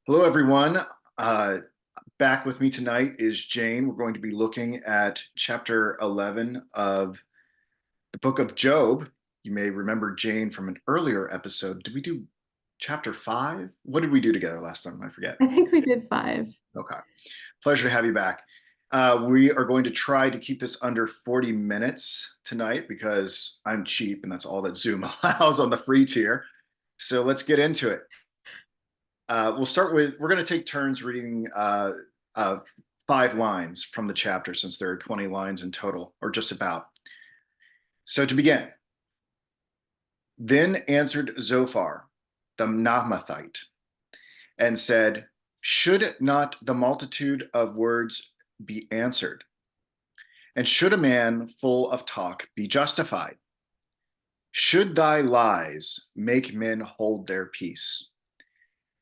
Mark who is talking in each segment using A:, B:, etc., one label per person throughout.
A: Hello, everyone. Uh, Back with me tonight is Jane. We're going to be looking at chapter 11 of the book of Job. You may remember Jane from an earlier episode. Did we do chapter 5? What did we do together last time? I forget.
B: I think we did 5.
A: Okay. Pleasure to have you back. We are going to try to keep this under 40 minutes tonight because I'm cheap and that's all that Zoom allows on the free tier. So let's get into it. We'll start with, we're going to take turns reading 5 lines from the chapter since there are 20 lines in total, or just about. So to begin, then answered Zophar, the Naamathite, and said, should not the multitude of words be answered? And should a man full of talk be justified? Should thy lies make men hold their peace?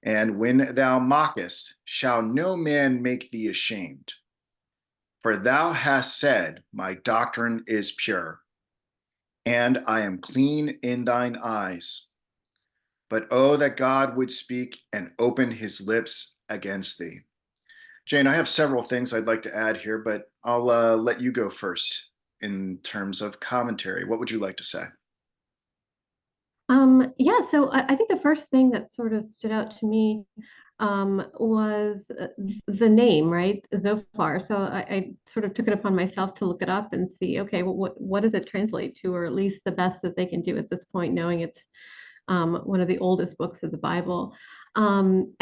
A: And when thou mockest, shall no man make thee ashamed? For thou hast said, my doctrine is pure, and I am clean in thine eyes. But oh, that God would speak and open his lips against thee. Jane, I have several things I'd like to add here, but I'll let you go first in terms of commentary. What would you like to say?
B: Yeah, so I think the first thing that sort of stood out to me was the name, right? Zophar. So I sort of took it upon myself to look it up and see, okay, well, what does it translate to, or at least the best that they can do at this point, knowing it's one of the oldest books of the Bible. And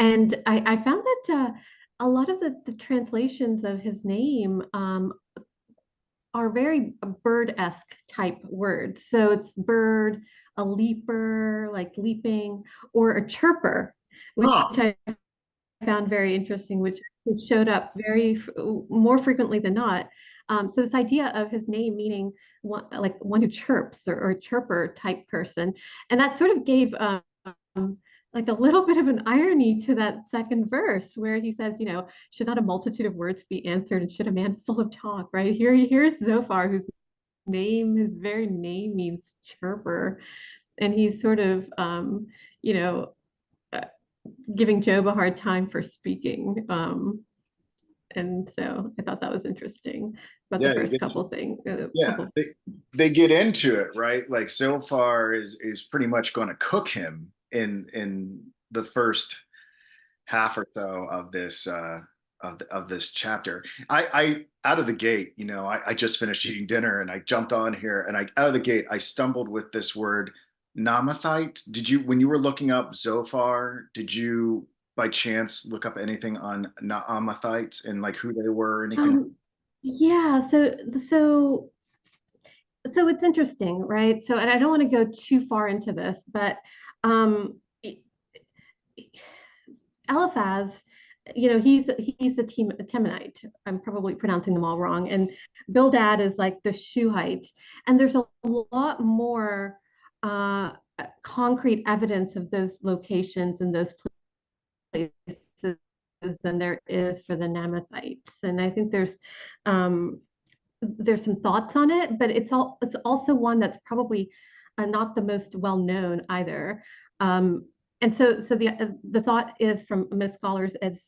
B: I found that a lot of the translations of his name are very bird-esque type words. So it's bird, a leaper, like leaping, or a chirper, which
A: Huh.
B: I found very interesting, which showed up more frequently than not. So this idea of his name meaning like one who chirps or a chirper type person, and that sort of gave like a little bit of an irony to that second verse where he says, should not a multitude of words be answered, and should a man full of talk, right? Here's Zophar, his very name means chirper, and he's sort of, you know, uh, giving Job a hard time for speaking. And so I thought that was interesting about the
A: Yeah,
B: first couple things.
A: yeah,
B: Couple.
A: they get into it, right? Like so far is pretty much going to cook him in the first half or so of this of this chapter. I out of the gate, I just finished eating dinner and I jumped on here and I out of the gate I stumbled with this word Namathite. Did you when you were looking up Zophar, did you by chance look up anything on Naamathites and like who they were or anything?
B: Um, yeah, so it's interesting, right? So, and I don't want to go too far into this, but um, Eliphaz, he's the Temanite. I'm probably pronouncing them all wrong. And Bildad is like the Shuhite. And there's a lot more concrete evidence of those locations and those places than there is for the Namathites. And I think there's some thoughts on it, but it's also one that's probably not the most well known either. Um, and so the thought is from most scholars is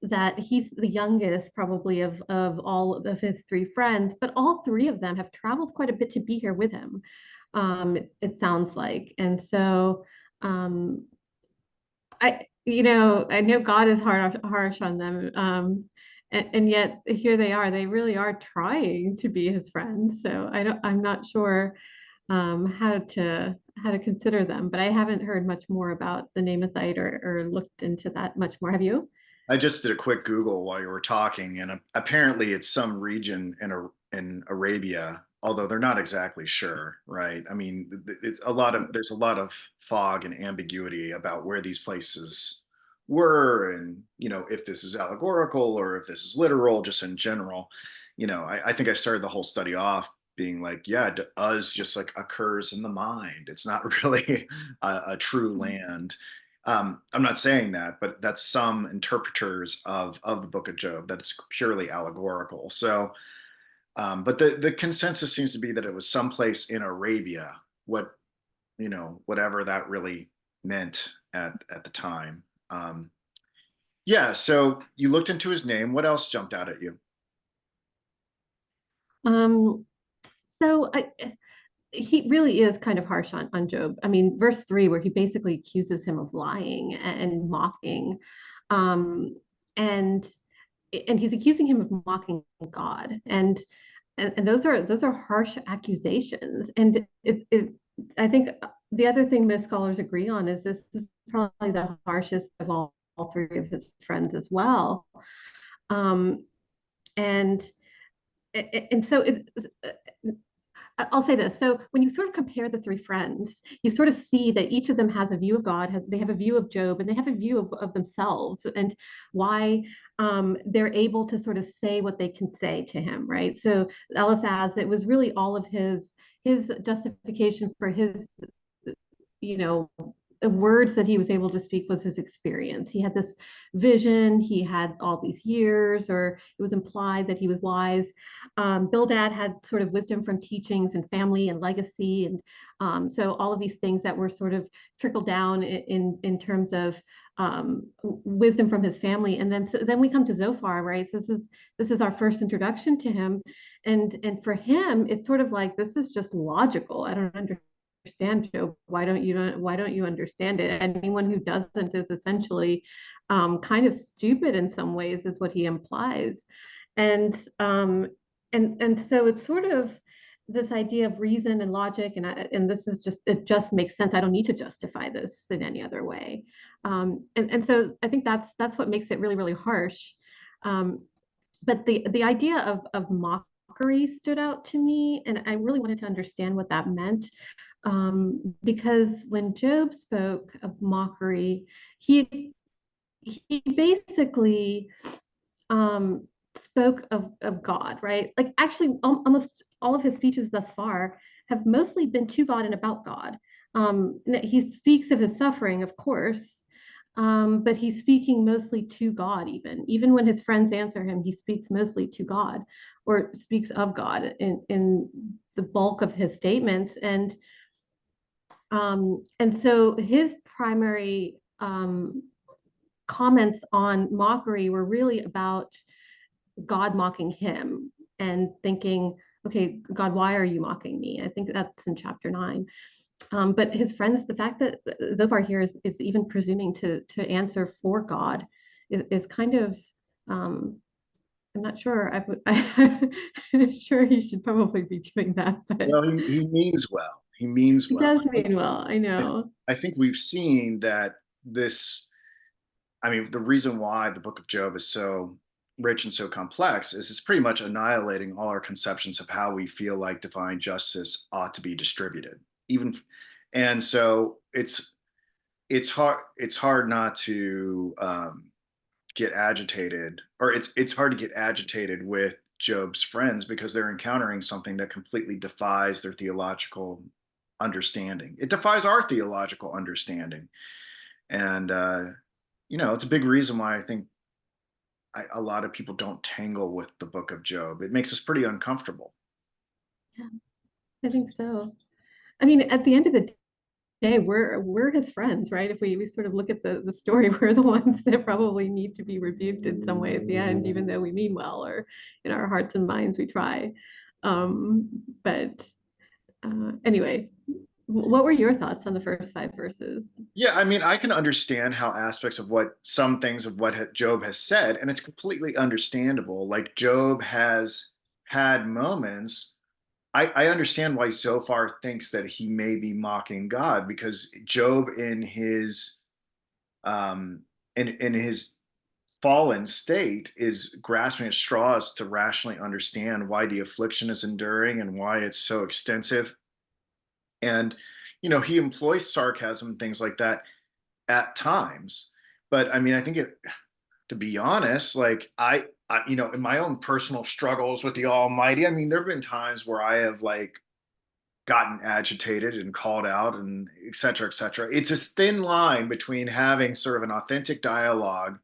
B: that he's the youngest probably of all of his 3 friends, but all 3 of them have traveled quite a bit to be here with him. It sounds like, and so um, I know God is harsh on them. And yet here they are. They really are trying to be his friends. So I'm not sure how to consider them, but I haven't heard much more about the Namathite or looked into that much more. Have you?
A: I just did a quick Google while you were talking, and apparently it's some region in Arabia, although they're not exactly sure, right? I mean, there's a lot of fog and ambiguity about where these places were, and if this is allegorical or if this is literal, just in general. I think I started the whole study off being like, yeah, Uz just like occurs in the mind. It's not really a true land. I'm not saying that, but that's some interpreters of the Book of Job that it's purely allegorical. So, but the consensus seems to be that it was someplace in Arabia. Whatever that really meant. at the time. Yeah, so you looked into his name. What else jumped out at you?
B: Um, so he really is kind of harsh on Job. I mean, verse 3, where he basically accuses him of lying and mocking. Um, and and he's accusing him of mocking God. And those are harsh accusations. And I think the other thing most scholars agree on is this is probably the harshest of all three of his friends as well. Um, and and so I'll say this. So when you sort of compare the three friends, you sort of see that each of them has a view of God, they have a view of Job, and they have a view of themselves and why they're able to sort of say what they can say to him, right? So Eliphaz, it was really all of his justification for his, you know, the words that he was able to speak was his experience. He had this vision, he had all these years, or it was implied that he was wise. Bildad had sort of wisdom from teachings and family and legacy. And so all of these things that were sort of trickled down in terms of wisdom from his family. And then we come to Zophar, right? So this is our first introduction to him. And for him, it's sort of like this is just logical. I don't understand, Job. Why don't you understand it? Anyone who doesn't is essentially kind of stupid in some ways, is what he implies. And and so it's sort of this idea of reason and logic, and this is just it just makes sense. I don't need to justify this in any other way. And so I think that's what makes it really, really harsh. Um, but the idea of mockery stood out to me, and I really wanted to understand what that meant. Because when Job spoke of mockery, he he basically um, spoke of God, right? Like actually, almost all of his speeches thus far have mostly been to God and about God. He speaks of his suffering, of course, but he's speaking mostly to God. Even when his friends answer him, he speaks mostly to God, or speaks of God in the bulk of his statements. And so his primary comments on mockery were really about God mocking him and thinking, okay, God, why are you mocking me? I think that's in chapter 9. But his friends, the fact that Zophar here is even presuming to answer for God is kind of, I'm not sure. I'm sure he should probably be doing that, but
A: Well, he means well. He means
B: he
A: well.
B: does mean well. I know.
A: I think we've seen that this, I mean, the reason why the book of Job is so rich and so complex is it's pretty much annihilating all our conceptions of how we feel like divine justice ought to be distributed. Even and so it's hard not to get agitated, or it's hard to get agitated with Job's friends because they're encountering something that completely defies their theological understanding. It defies our theological understanding, and it's a big reason why I think a lot of people don't tangle with the book of Job. It makes us pretty uncomfortable.
B: Yeah, I think so. I mean, at the end of the day, we're his friends, right? If we sort of look at the story, we're the ones that probably need to be rebuked in some way at the end, even though we mean well, or in our hearts and minds we try. But anyway, what were your thoughts on the first 5 verses?
A: Yeah, I mean, I can understand how aspects of what some things of what Job has said, and it's completely understandable. Like Job has had moments. I understand why Zophar thinks that he may be mocking God because Job um in his fallen state is grasping at straws to rationally understand why the affliction is enduring and why it's so extensive. And he employs sarcasm and things like that at times. But I mean, I think to be honest, like in my own personal struggles with the Almighty, I mean, there have been times where I have like gotten agitated and called out and et cetera, et cetera. It's a thin line between having sort of an authentic dialogue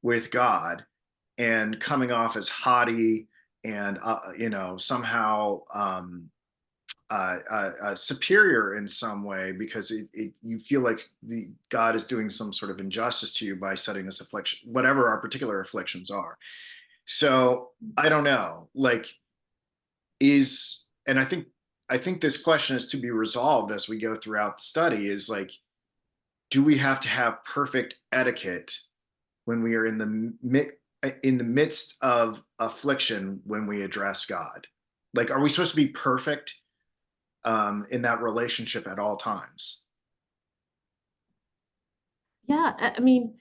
A: with God and coming off as haughty and somehow superior in some way because you feel like God is doing some sort of injustice to you by setting this affliction, whatever our particular afflictions are. So I don't know, like and I think this question is to be resolved as we go throughout the study is like, do we have to have perfect etiquette when we are in the midst of affliction when we address God? Like, are we supposed to be perfect in that relationship at all times?
B: Yeah, I mean,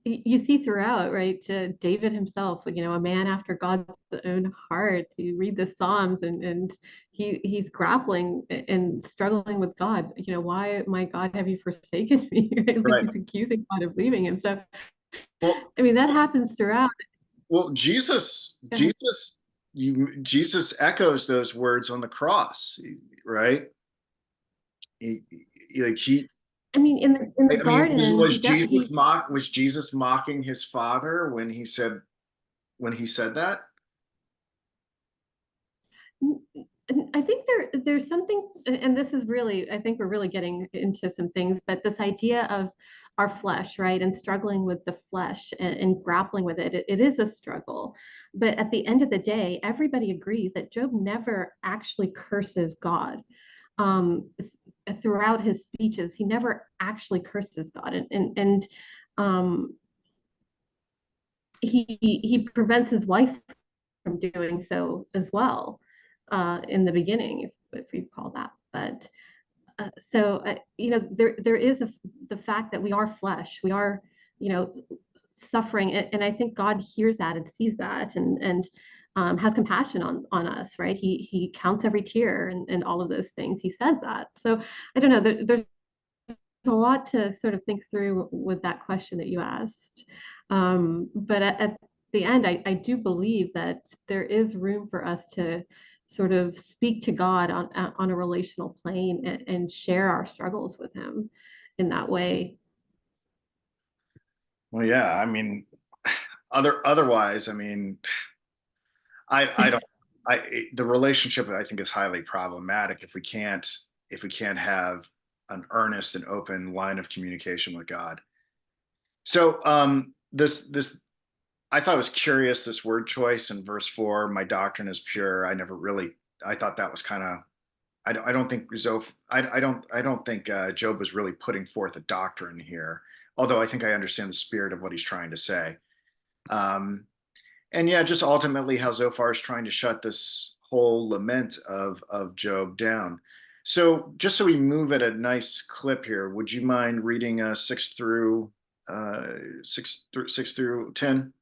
B: you see throughout, right? David himself, a man after God's own heart. You read the Psalms, and he's grappling and struggling with God. Why, my God, have you forsaken me? Right? Like
A: Right.
B: he's accusing God of leaving him. So,
A: Well,
B: I mean, that happens throughout.
A: well, Jesus echoes those words on the cross, right? He, like he,
B: I mean, in the
A: I mean,
B: garden,
A: was Jesus mocking his father when he said that?
B: I think there's something, and this is really, I think we're really getting into some things, but this idea of our flesh, right, and struggling with the flesh and grappling with it is a struggle. But at the end of the day, everybody agrees that Job never actually curses God. Um, Throughout his speeches, he never actually curses God, and um, he prevents his wife from doing so as well in the beginning, if you call that. But there is the fact that we are flesh, we are, you know, suffering, and I think God hears that and sees that, and has compassion on us, right? He counts every tear and all of those things. He says that. So I don't know. There's a lot to sort of think through with that question that you asked. But at the end, I do believe that there is room for us to sort of speak to God on a relational plane and share our struggles with Him in that way.
A: Well, yeah, I mean, otherwise, I mean, I don't, the relationship I think is highly problematic if we can't have an earnest and open line of communication with God. So, this I thought it was curious, this word choice in verse 4, my doctrine is pure. I thought that was kind of, I don't think I don't think Job was really putting forth a doctrine here, although I think I understand the spirit of what he's trying to say. Um, and yeah, just ultimately how Zophar is trying to shut this whole lament of Job down. So just so we move at a nice clip here, would you mind reading 6 through 10?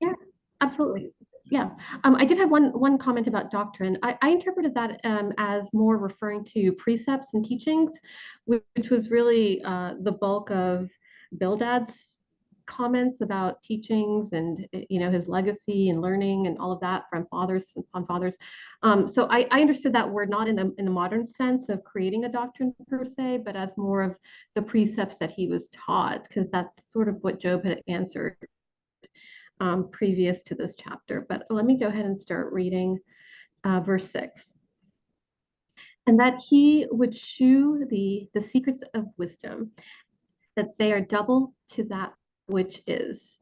B: Yeah, absolutely. Yeah. I did have one comment about doctrine. I interpreted that as more referring to precepts and teachings, which was really the bulk of Bildad's comments about teachings and his legacy and learning and all of that from fathers upon fathers. So I understood that word not in the modern sense of creating a doctrine per se, but as more of the precepts that he was taught, because that's sort of what Job had answered previous to this chapter. But let me go ahead and start reading verse 6. And that he would shew the secrets of wisdom, that they are double to that which is.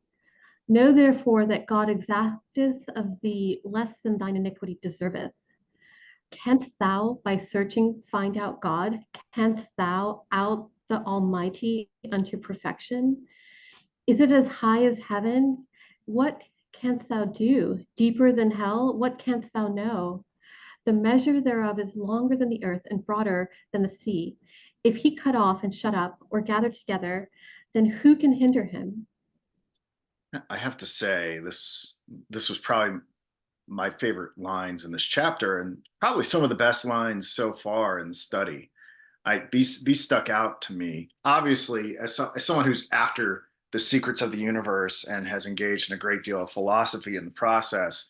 B: Know therefore that God exacteth of thee less than thine iniquity deserveth. Canst thou by searching find out God? Canst thou out the Almighty unto perfection? Is it as high as heaven? What canst thou do? Deeper than hell? What canst thou know? The measure thereof is longer than the earth and broader than the sea. If he cut off and shut up or gather together, then who can hinder him?
A: I have to say this was probably my favorite lines in this chapter, and probably some of the best lines so far in the study. These stuck out to me. Obviously, as someone who's after the secrets of the universe and has engaged in a great deal of philosophy in the process,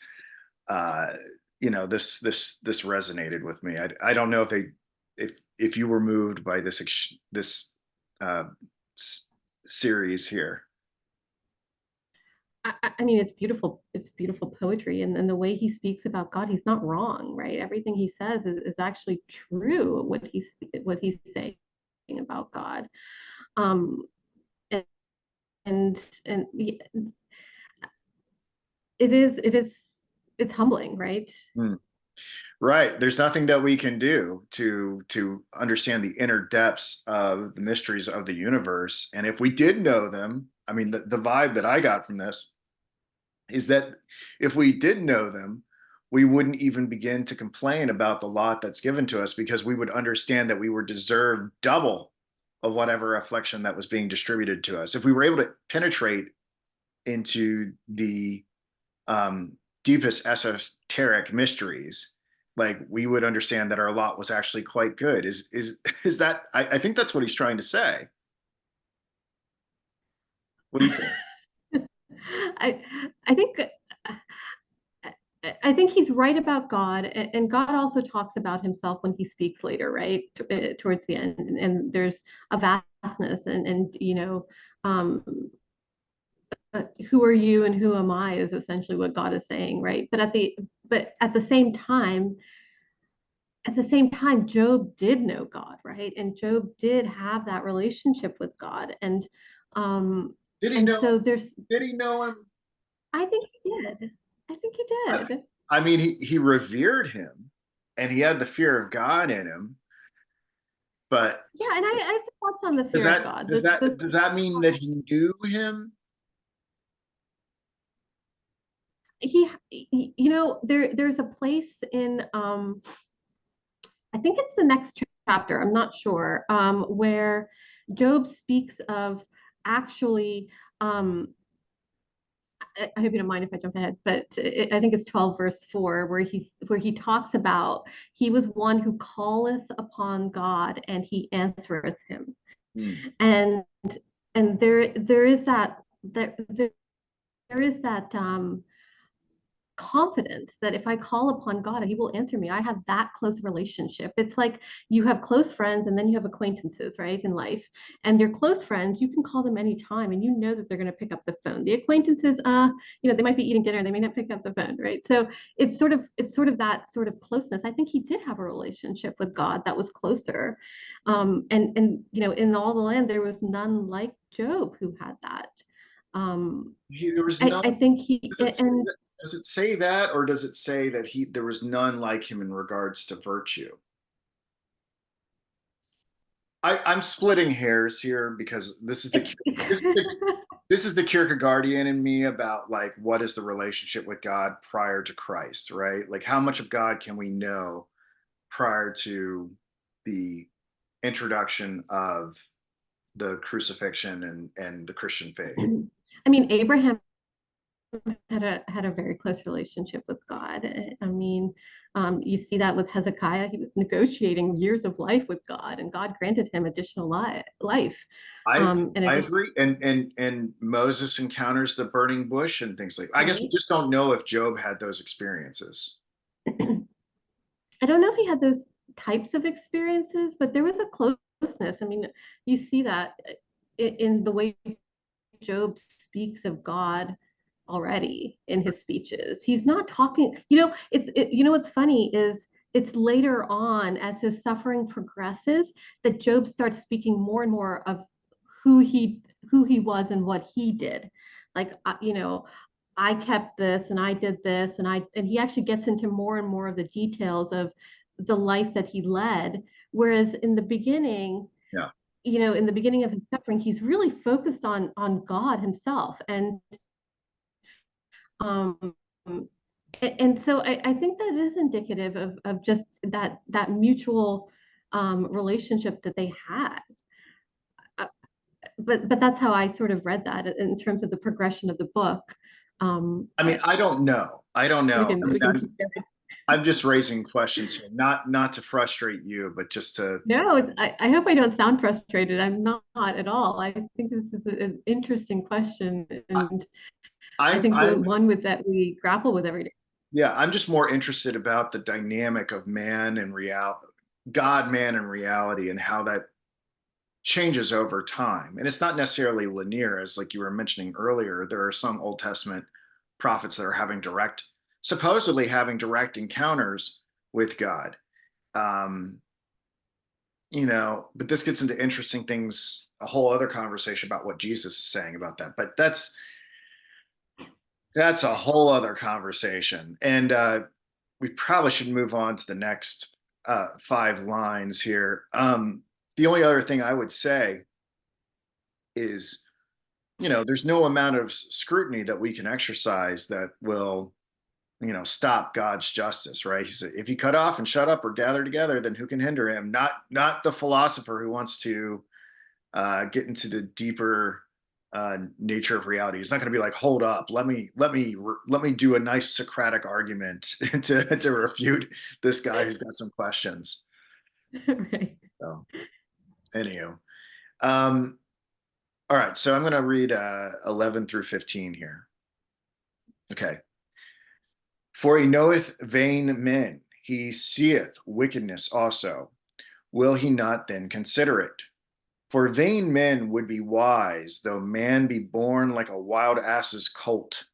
A: uh, this resonated with me. I don't know if you were moved by this uh, series here.
B: I mean, it's beautiful. It's beautiful poetry, and the way he speaks about God, he's not wrong, right? Everything he says is actually true. What he's saying about God, um, and and it is it's humbling, right?
A: Hmm. Right. There's nothing that we can do to understand the inner depths of the mysteries of the universe. And if we did know them, I mean, the vibe that I got from this is that if we did know them, we wouldn't even begin to complain about the lot that's given to us because we would understand that we were deserved double of whatever affliction that was being distributed to us. If we were able to penetrate into the um, deepest esoteric mysteries, like we would understand that our lot was actually quite good. Is that? I think that's what he's trying to say. What do you think?
B: I I think I think he's right about God, and God also talks about himself when he speaks later, right? Towards the end, and there's a vastness, and um, who are you and who am I is essentially what God is saying, right? But at the same time, Job did know God, right? And Job did have that relationship with God, um,
A: Did he
B: and
A: know?
B: so there's,
A: Did he know him?
B: I think he did. I think he
A: I,
B: did.
A: I mean, he revered him, and he had the fear of God in him. But
B: Yeah, and I have some thoughts on the
A: does
B: fear of
A: that
B: God.
A: does that does that mean that he knew him?
B: There's a place in I think it's the next chapter, I'm not sure, where Job speaks of actually I hope you don't mind if I jump ahead, but I think it's 12 verse 4 where he talks about he was one who calleth upon God and he answereth him.
A: Hmm.
B: And there is there is that confidence that if I call upon God, He will answer me. I have that close relationship. It's like you have close friends and then you have acquaintances, right, in life. And your close friends, you can call them anytime and you know that they're going to pick up the phone. The acquaintances, they might be eating dinner, they may not pick up the phone, right? So it's sort of that sort of closeness. I think he did have a relationship with God that was closer. And in all the land, there was none like Job who had that. Um,
A: There was
B: I,
A: none.
B: I think he
A: Does it say
B: and
A: that? Does it say that, or does it say that there was none like him in regards to virtue? I'm splitting hairs here because this is the this is the Kierkegaardian in me about like what is the relationship with God prior to Christ, right? Like how much of God can we know prior to the introduction of the crucifixion and the Christian faith?
B: I mean, Abraham had a very close relationship with God. I mean, you see that with Hezekiah. He was negotiating years of life with God, and God granted him additional life.
A: I
B: In
A: I
B: addition,
A: agree. And Moses encounters the burning bush and things like. I guess we
B: right?
A: just don't know if Job had those experiences.
B: I don't know if he had those types of experiences, but there was a closeness. I mean, you see that in the way Job speaks of God already in his speeches. He's not talking, what's funny is it's later on as his suffering progresses that Job starts speaking more and more of who he was and what he did. Like I kept this and I did this and he actually gets into more and more of the details of the life that he led. Whereas
A: Yeah.
B: in the beginning of his suffering, he's really focused on God himself. Um, and so I think that is indicative of just that mutual relationship that they had. Uh, but that's how I sort of read that in terms of the progression of the book.
A: I mean,
B: But
A: I don't know. I don't
B: we
A: know.
B: can
A: I mean,
B: we can keep going.
A: I'm just raising questions here, not to frustrate you, but just to.
B: No, I hope I don't sound frustrated. I'm not at all. I think this is an interesting question,
A: I,
B: and I
A: I'm
B: think
A: I'm
B: one with that we grapple with every day.
A: yeah, I'm just more interested about the dynamic of God, man, and reality, and how that changes over time. And it's not necessarily linear, as like you were mentioning earlier. There are some Old Testament prophets that are supposedly having direct encounters with God. Um, but this gets into interesting things, a whole other conversation about what Jesus is saying about that. But that's a whole other conversation. And we probably should move on to the next 5 lines here. The only other thing I would say is, there's no amount of scrutiny that we can exercise that will, stop God's justice, right? He said, if you cut off and shut up or gather together, then who can hinder him? Not the philosopher who wants to get into the deeper nature of reality. He's not going to be like, hold up, let me do a nice Socratic argument to refute this guy who's got some questions.
B: Right.
A: So, anywho, um, all right. So I'm going to read 11 through 15 here. Okay. For he knoweth vain men, he seeth wickedness also. Will he not then consider it? For vain men would be wise, though man be born like a wild ass's colt.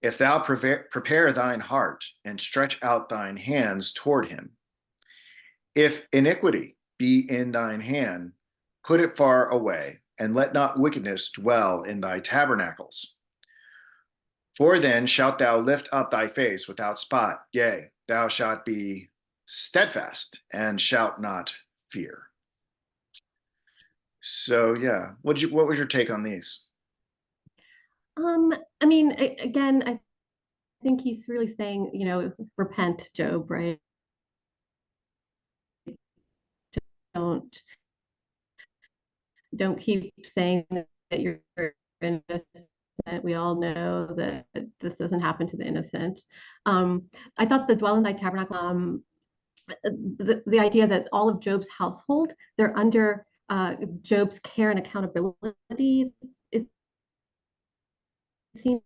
A: If thou prepare thine heart and stretch out thine hands toward him, if iniquity be in thine hand, put it far away, and let not wickedness dwell in thy tabernacles. For then shalt thou lift up thy face without spot, yea, thou shalt be steadfast and shalt not fear. So yeah, what was your take on these?
B: I mean, again, I think he's really saying, repent, Job, right? Don't don't keep saying that you're innocent. We all know that this doesn't happen to the innocent. I thought the dwell in thy tabernacle, the idea that all of Job's household, they're under Job's care and accountability. It seems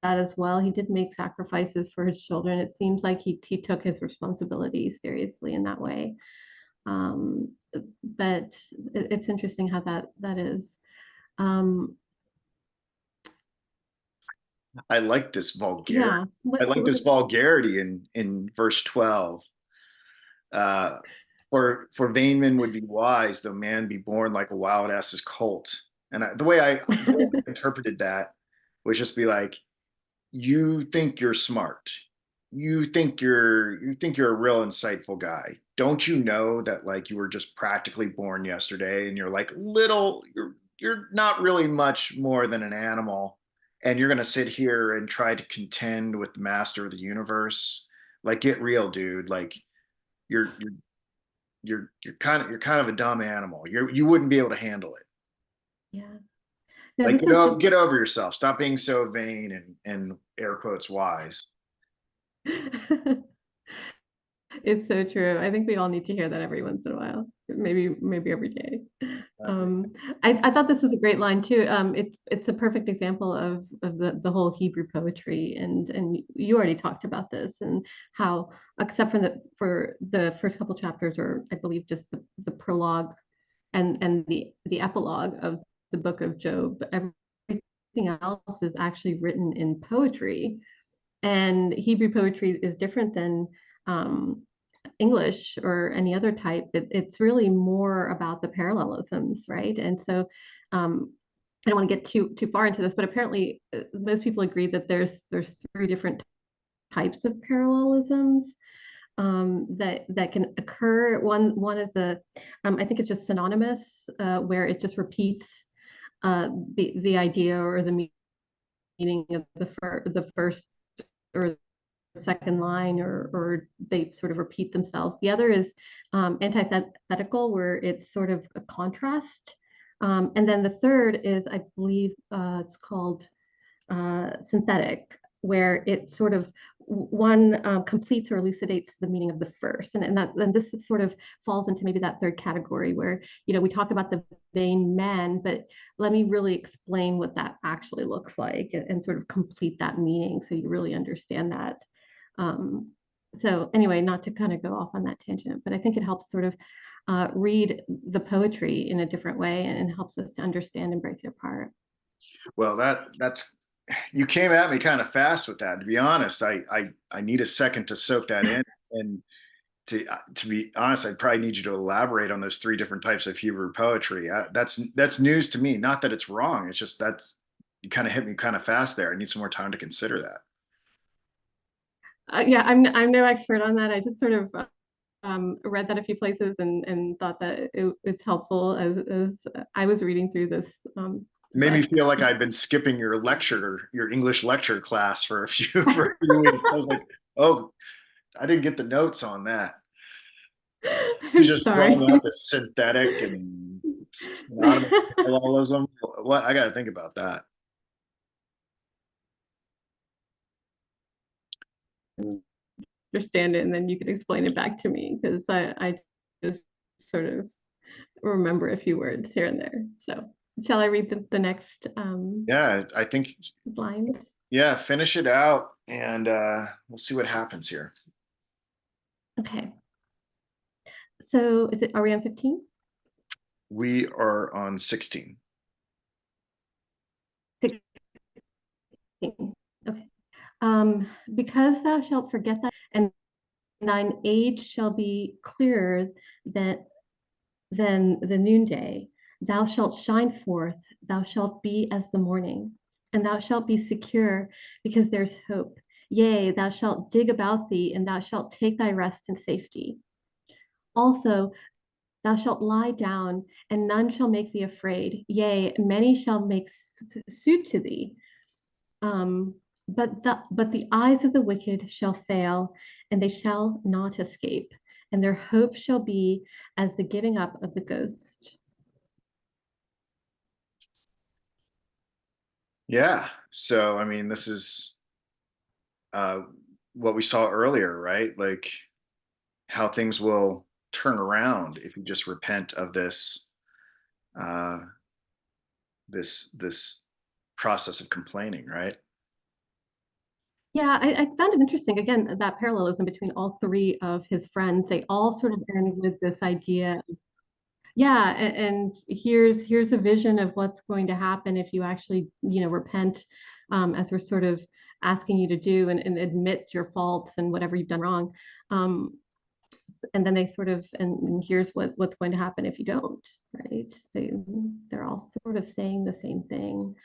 B: that as well. He did make sacrifices for his children. It seems like he took his responsibility seriously in that way. Um, but it's interesting how that is. Um,
A: I like this vulgarity.
B: yeah.
A: I like this vulgarity in verse 12. Uh, for vain men would be wise, though man be born like a wild ass's colt. And the way I interpreted that was just be like, you think you're smart. You think you're a real insightful guy. Don't you know that like you were just practically born yesterday and you're like you're not really much more than an animal, and you're gonna sit here and try to contend with the master of the universe? Like, get real, dude. Like, you're kind of a dumb animal. You wouldn't be able to handle it.
B: Yeah. No,
A: Like,
B: this is just
A: get over yourself. Stop being so vain and air quotes wise.
B: it's so true. I think we all need to hear that every once in a while, maybe every day. Um, I thought this was a great line too. It's a perfect example of the whole Hebrew poetry, and you already talked about this and how, except for the first couple chapters, or I believe just the prologue and the epilogue of the book of Job, everything else is actually written in poetry. And Hebrew poetry is different than um, English or any other type. It's really more about the parallelisms, right? And so I don't want to get too far into this, but apparently most people agree that there's 3 different types of parallelisms that can occur. One is I think it's just synonymous, where it just repeats the idea or the meaning of the first or second line, or they sort of repeat themselves. The other is antithetical, where it's sort of a contrast. And then the third is, I believe, it's called synthetic, where it sort of one completes or elucidates the meaning of the first, and this is sort of falls into maybe that third category where we talk about the vain man, but let me really explain what that actually looks like, and sort of complete that meaning so you really understand that. um, so anyway, not to kind of go off on that tangent, but I think it helps sort of read the poetry in a different way, and helps us to understand and break it apart.
A: Well, that's you came at me kind of fast with that. To be honest, I need a second to soak that in. And to be honest, I'd probably need you to elaborate on those three different types of Hebrew poetry. That's news to me. Not that it's wrong. It's just that's you kind of hit me kind of fast there. I need some more time to consider that.
B: Yeah, I'm no expert on that. I just sort of read that a few places, and thought that it's helpful as I was reading through this.
A: It made me
B: But
A: feel like I'd been skipping your English lecture class for a few for a few weeks. I was like, oh, I didn't get the notes on that. You
B: I'm
A: just throwing
B: sorry.
A: out the synthetic and synonymous parallelism. What I got to think about that.
B: Understand it, and then you could explain it back to me, because I just sort of remember a few words here and there. So shall I read the next
A: Yeah, I think
B: lines?
A: yeah, finish it out and we'll see what happens here.
B: Okay. So are we on 15?
A: We are on 16.
B: 16. Okay. Because thou shalt forget that, and thine age shall be clearer than the noonday. Thou shalt shine forth, thou shalt be as the morning, and thou shalt be secure, because there's hope. Yea, thou shalt dig about thee, and thou shalt take thy rest in safety. Also, thou shalt lie down, and none shall make thee afraid. Yea, many shall make suit to thee. But the eyes of the wicked shall fail, and they shall not escape, and their hope shall be as the giving up of the ghost.
A: Yeah. So I mean, this is uh what we saw earlier, right? Like how things will turn around if you just repent of uh this process of complaining, right?
B: Yeah, I found it interesting. Again, that parallelism between all three of his friends, they all sort of end with this idea. Yeah, and here's a vision of what's going to happen if you actually, repent, as we're sort of asking you to do, and admit your faults and whatever you've done wrong. Um, and then they sort of, and here's what's going to happen if you don't, right? They're all sort of saying the same thing.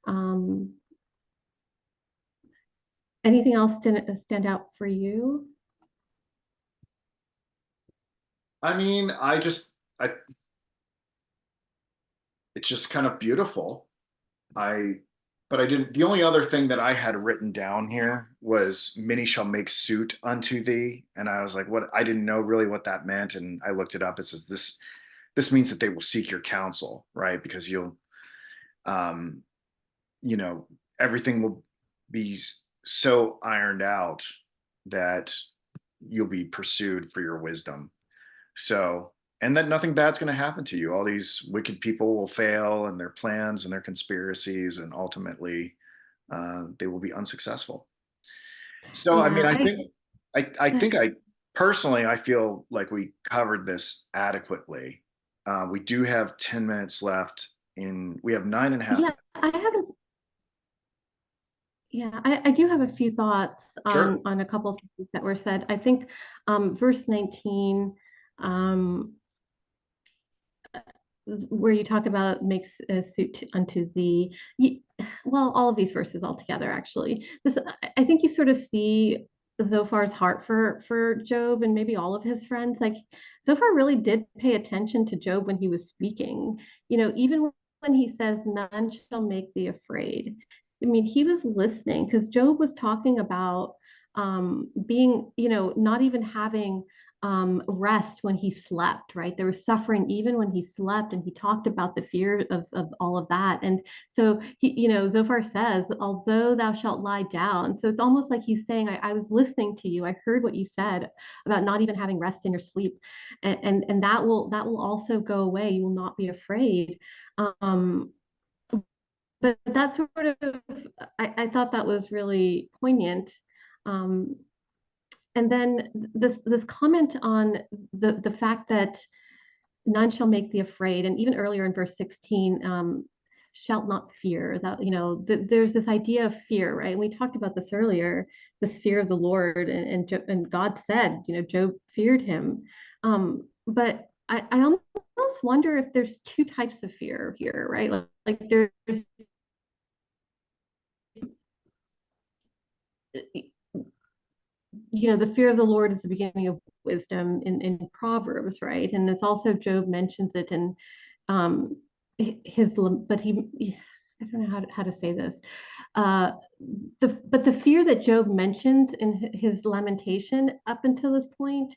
B: Um, Anything else stand out for you?
A: I mean, I it's just kind of beautiful. I but I didn't the only other thing that I had written down here was many shall make suit unto thee. And I was like, what I didn't know really what that meant. And I looked it up. It says this means that they will seek your counsel, right? Because you'll um, you know, everything will be so ironed out that you'll be pursued for your wisdom. So, and that nothing bad's going to happen to you. All these wicked people will fail and their plans and their conspiracies, and ultimately they will be unsuccessful. So, I mean,
B: Yeah,
A: I think I personally, I feel like we covered this adequately. We do have 10 minutes left we have nine and a half
B: yeah,
A: minutes.
B: I haven't. Yeah, I do have a few thoughts
A: Sure.
B: on a couple of things that were said. I think verse 19, um, where you talk about makes a suit unto thee. Well, all of these verses all together, actually. I think you sort of see Zophar's heart for Job, and maybe all of his friends. Like Zophar really did pay attention to Job when he was speaking. Even when he says, "None shall make thee afraid." I mean, he was listening, because Job was talking about being, not even having rest when he slept, right? There was suffering even when he slept, and he talked about the fear of all of that. And so Zophar says, although thou shalt lie down. So it's almost like he's saying, I was listening to you. I heard what you said about not even having rest in your sleep. And that will also go away. You will not be afraid. Um, but that sort of, I thought that was really poignant. Um, And then this comment on the fact that none shall make thee afraid, and even earlier in verse 16, shalt not fear. That, there's this idea of fear, right? And we talked about this earlier, this fear of the Lord, and God said, Job feared him. But I almost wonder if there's two types of fear here, right? Like there's the fear of the Lord is the beginning of wisdom in Proverbs, right? And it's also, Job mentions it in um, but I don't know how to say this. Uh, but the fear that Job mentions in his lamentation up until this point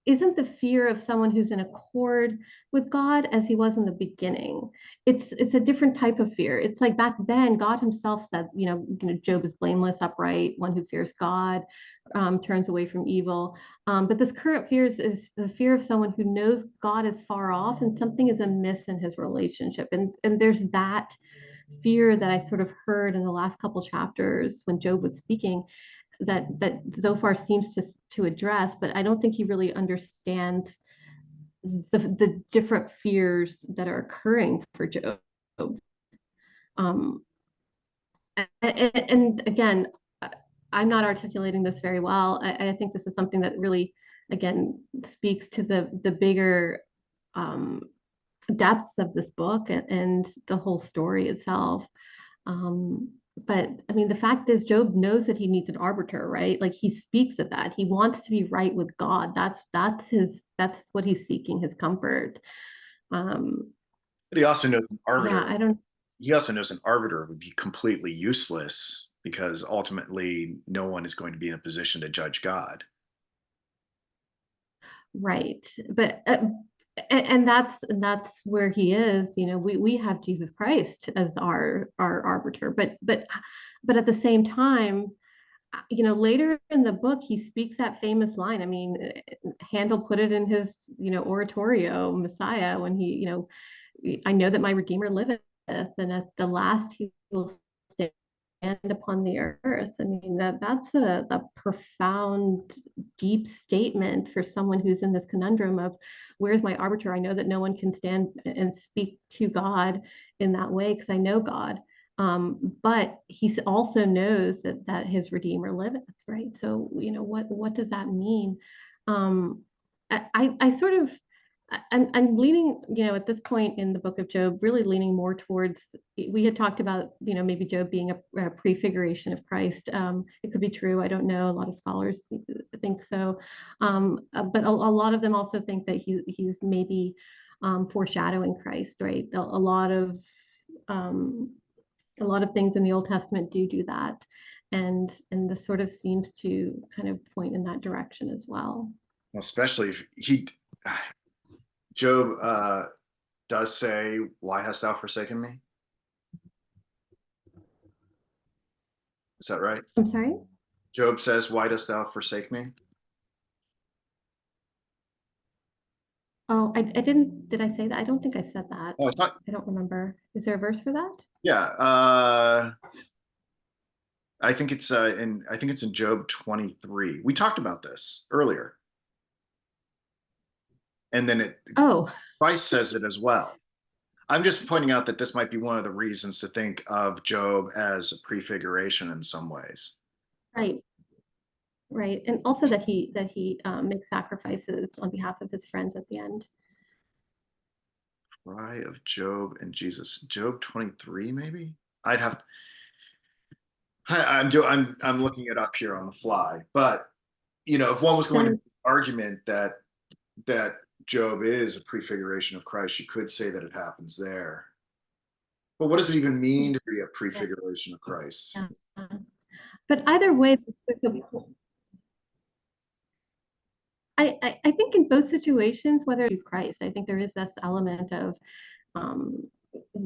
B: isn't the fear of someone who's in accord with God as he was in the beginning. It's a different type of fear. It's like back then, God himself said, Job is blameless, upright, one who fears God, turns away from evil. But this current fear is the fear of someone who knows God is far off and something is amiss in his relationship. And there's that fear that I sort of heard in the last couple chapters when Job was speaking, that Zophar seems to address, but I don't think he really understands the different fears that are occurring for Job. Um, and again, I'm not articulating this very well. I think this is something that really, again, speaks to the bigger um, depths of this book and the whole story itself. Um, but I mean, the fact is, Job knows that he needs an arbiter, right? Like he speaks of that. He wants to be right with God. That's what he's seeking, his comfort. Um,
A: But he also knows an
B: yeah,
A: arbiter.
B: I don't.
A: He also knows an arbiter would be completely useless because ultimately no one is going to be in a position to judge God.
B: Right, but and that's where he is. We have Jesus Christ as our arbiter, but at the same time, later in the book, he speaks that famous line. I mean, Handel put it in his, oratorio, Messiah, when I know that my Redeemer liveth, and at the last he will stand upon the earth. I mean, that's a profound, deep statement for someone who's in this conundrum of where's my arbiter? I know that no one can stand and speak to God in that way because I know God. But he also knows that his Redeemer liveth, right? So, what does that mean? I sort of I'm leaning, at this point in the book of Job, really leaning more towards, we had talked about, maybe Job being a prefiguration of Christ. It could be true. I don't know. A lot of scholars think so. But a lot of them also think that he's maybe foreshadowing Christ, right? Um, a lot of things in the Old Testament do that. And this sort of seems to kind of point in that direction as well.
A: Especially if Job does say, "Why hast thou forsaken me?" Is that right?
B: I'm sorry?
A: Job says, "Why dost thou forsake me?"
B: Oh, I didn't, did I say that? I don't think I said that.
A: Oh, it's not.
B: I don't remember. Is there a verse for that?
A: Yeah, I think it's in Job 23. We talked about this earlier, and then
B: Oh,
A: Christ says it as well. I'm just pointing out that this might be one of the reasons to think of Job as a prefiguration in some ways.
B: right, right. And also that he makes sacrifices on behalf of his friends at the end.
A: Cry of Job and Jesus. Job 23, maybe? I'd have I'm looking it up here on the fly. But if one was going to
B: Then
A: make an argument that Job is a prefiguration of Christ, you could say that it happens there. But what does it even mean to be a prefiguration of Christ?
B: yeah. But either way, I think in both situations, whether it's Christ, I think there is this element of um,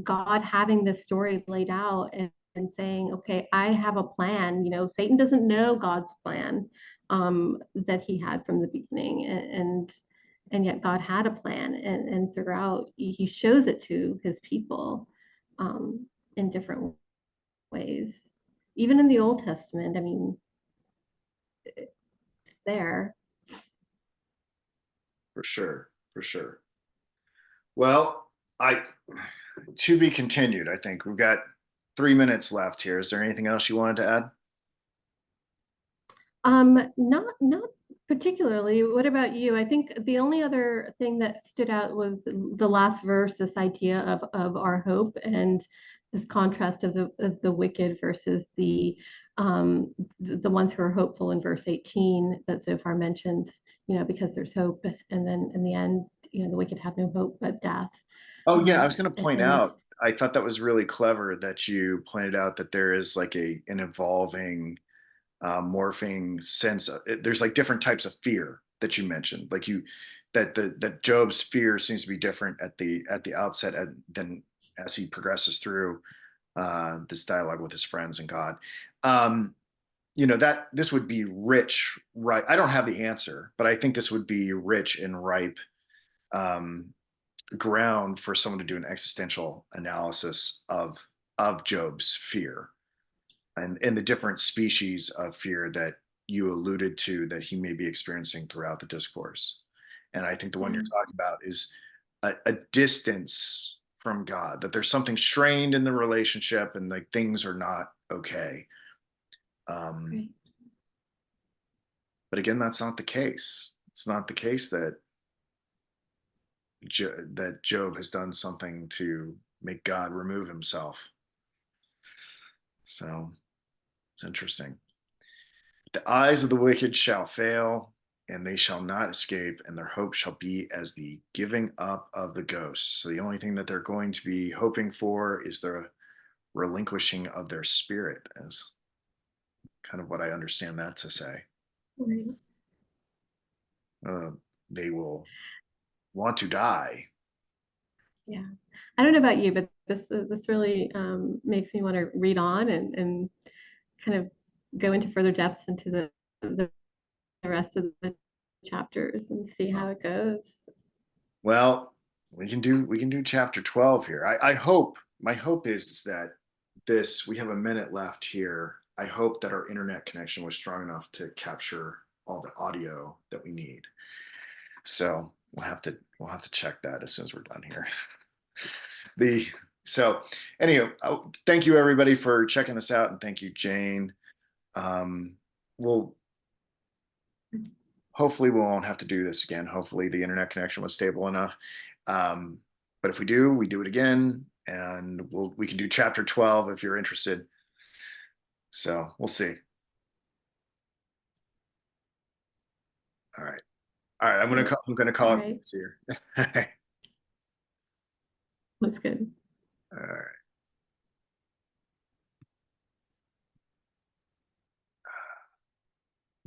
B: God having this story laid out and saying, okay, I have a plan. Satan doesn't know God's plan that he had from the beginning. And yet God had a plan. And throughout, he shows it to his people in different ways. Even in the Old Testament, I mean, there.
A: For sure, for sure. Well, I to be continued. I think we've got 3 minutes left here. Is there anything else you wanted to add?
B: Not particularly. What about you? I think the only other thing that stood out was the last verse, this idea of our hope and this contrast of the wicked versus the ones who are hopeful in verse 18 that so far mentions, because there's hope, and then in the end, the wicked have no hope but death.
A: Oh yeah, I was going to point
B: And
A: out. I thought that was really clever that you pointed out that there is like an evolving, morphing sense. There's like different types of fear that you mentioned, like that Job's fear seems to be different at the outset than as he progresses through this dialogue with his friends and God. Um, that this would be rich, right? I don't have the answer, but I think this would be rich and ripe um, ground for someone to do an existential analysis of Job's fear and the different species of fear that you alluded to that he may be experiencing throughout the discourse. And I think the one you're
B: yeah,
A: talking about is a distance from God, that there's something strained in the relationship and like things are not okay. Um,
B: right.
A: but again, that's not the case. It's not the case that that Job has done something to make God remove himself. So it's interesting. The eyes of the wicked shall fail, and they shall not escape, and their hope shall be as the giving up of the ghosts. So the only thing that they're going to be hoping for is the relinquishing of their spirit, as kind of what I understand that to say.
B: Right.
A: Uh, they will want to die.
B: Yeah. I don't know about you, but this really makes me want to read on and kind of go into further depths into the rest of the chapters and see how it goes.
A: Well, we can do chapter 12 here. I hope my hope is that this we have a minute left here. I hope that our internet connection was strong enough to capture all the audio that we need. So we'll have to check that as soon as we're done here. The so anyway, thank you everybody for checking this out, and thank you, Jane. We'll hopefully we won't have to do this again. Hopefully the internet connection was stable enough. Um, but if we do, we do it again, and we can do chapter 12 if you're interested. So we'll see. All right. All right. I'm gonna
B: Okay.
A: call, I'm gonna
B: All
A: call it
B: right.
A: quits here. All
B: That's good.
A: right.